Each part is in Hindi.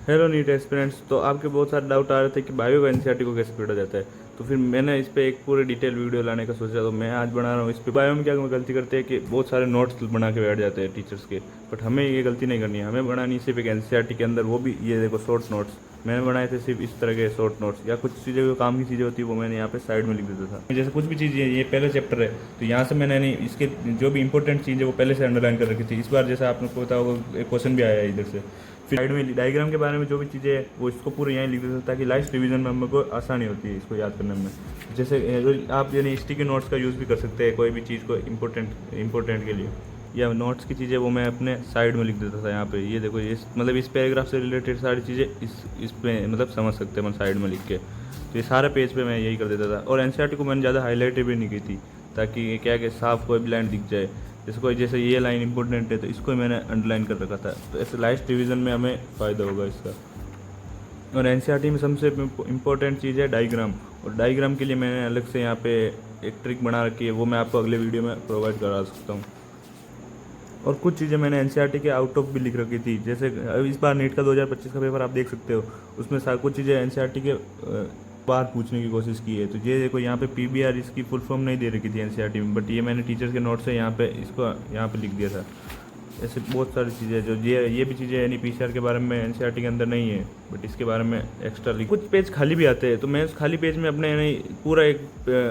Hello NEET aspirants. तो आपके बहुत सारे डाउट आ रहे थे कि बायो का एनसीईआरटी को कैसे पढ़ा जाता है, तो फिर मैंने इस पे एक पूरे डिटेल वीडियो लाने का सोचा, तो मैं आज बना रहा हूँ इस पे। बायो में क्या गलती करते हैं कि बहुत सारे नोट्स बना के बैठ जाते हैं टीचर्स के, बट हमें ये गलती नहीं करनी है। हमें बनानी सिर्फ एक एनसीईआरटी के अंदर, वो भी ये देखो शॉर्ट नोट्स मैंने बनाए थे, सिर्फ इस तरह के शॉर्ट नोट्स। या कुछ चीज़ें जो काम की चीज़ें होती है वो मैंने यहाँ पे साइड में लिख देता था। जैसे कुछ भी चीज़ ये पहले चैप्टर है, तो यहाँ से मैंने नहीं इसके जो भी इंपॉर्टेंट चीज़ है वो पहले से अंडरलाइन कर रखी थी। इस बार जैसा आपको पता होगा एक क्वेश्चन भी आया है इधर से, फिर साइड में डायग्राम के बारे में जो भी चीज़ें है वो इसको पूरे यहीं लिख देते हैं, ताकि लास्ट रिवीजन में हमको आसानी होती है इसको याद करने में। जैसे आप यानी स्टिकी नोट्स का यूज़ भी कर सकते हैं कोई भी चीज़ को इम्पोर्टेंट के लिए, या नोट्स की चीज़ें वो मैं अपने साइड में लिख देता था यहाँ पे। ये देखो, ये मतलब इस पैराग्राफ से रिलेटेड सारी चीज़ें इस पे मतलब समझ सकते हैं मैं साइड में लिख के। तो ये सारे पेज पे मैं यही कर देता था। और एनसीईआरटी को मैंने ज़्यादा हाईलाइट भी नहीं की थी, ताकि ये क्या कि साफ कोई भी लाइन दिख जाए। जैसे ये लाइन इंपॉर्टेंट है तो इसको मैंने अंडरलाइन कर रखा था, तो ऐसे लास्ट रिवीजन में हमें फ़ायदा होगा इसका। और एनसीईआरटी में सबसे इम्पोर्टेंट चीज़ है डायग्राम, और डायग्राम के लिए मैंने अलग से यहाँ पे एक ट्रिक बना रखी है, वो मैं आपको अगले वीडियो में प्रोवाइड करा सकता हूँ। और कुछ चीज़ें मैंने एनसीईआरटी के आउट ऑफ भी लिख रखी थी। जैसे इस बार नीट का 2025 का पेपर आप देख सकते हो, उसमें कुछ चीज़ें एनसीईआरटी के बाहर पूछने की कोशिश की है। तो ये देखो, यहाँ पे पीबीआर इसकी फुल फॉर्म नहीं दे रखी थी एनसीईआरटी में, बट ये मैंने टीचर्स के नोट से यहाँ पे इसको यहाँ पे लिख दिया था। ऐसे बहुत सारी चीज़ें जो ये भी चीज़ें यानी पीसीआर के बारे में एनसीईआरटी के अंदर नहीं है, बट इसके बारे में एक्स्ट्रा लिख। कुछ पेज खाली भी आते हैं, तो मैं उस खाली पेज में अपने यानी पूरा एक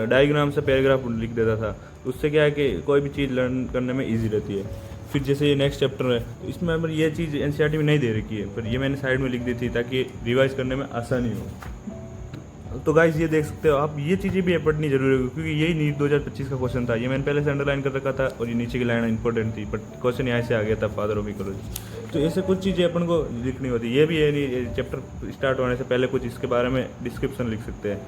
डायग्राम से पैराग्राफ लिख देता था। उससे क्या है कि कोई भी चीज़ लर्न करने में ईजी रहती है। फिर जैसे ये नेक्स्ट चैप्टर है, तो इसमें अगर ये चीज़ एनसीईआरटी में नहीं दे रखी है, पर ये मैंने साइड में लिख दी थी ताकि रिवाइज करने में आसानी हो। तो गाइस ये देख सकते हो आप, ये चीज़ें भी पढ़नी जरूरी है, क्योंकि यही नीट 2025 का क्वेश्चन था। ये मैंने पहले से अंडरलाइन कर रखा था, और ये नीचे की लाइन इंपॉर्टेंट थी, बट क्वेश्चन यहाँ से आ गया था, फादर ऑफ इकोलॉजी। तो ऐसे कुछ चीज़ें अपन को लिखनी होती है। ये भी है नहीं, चैप्टर स्टार्ट होने से पहले कुछ इसके बारे में डिस्क्रिप्शन लिख सकते हैं।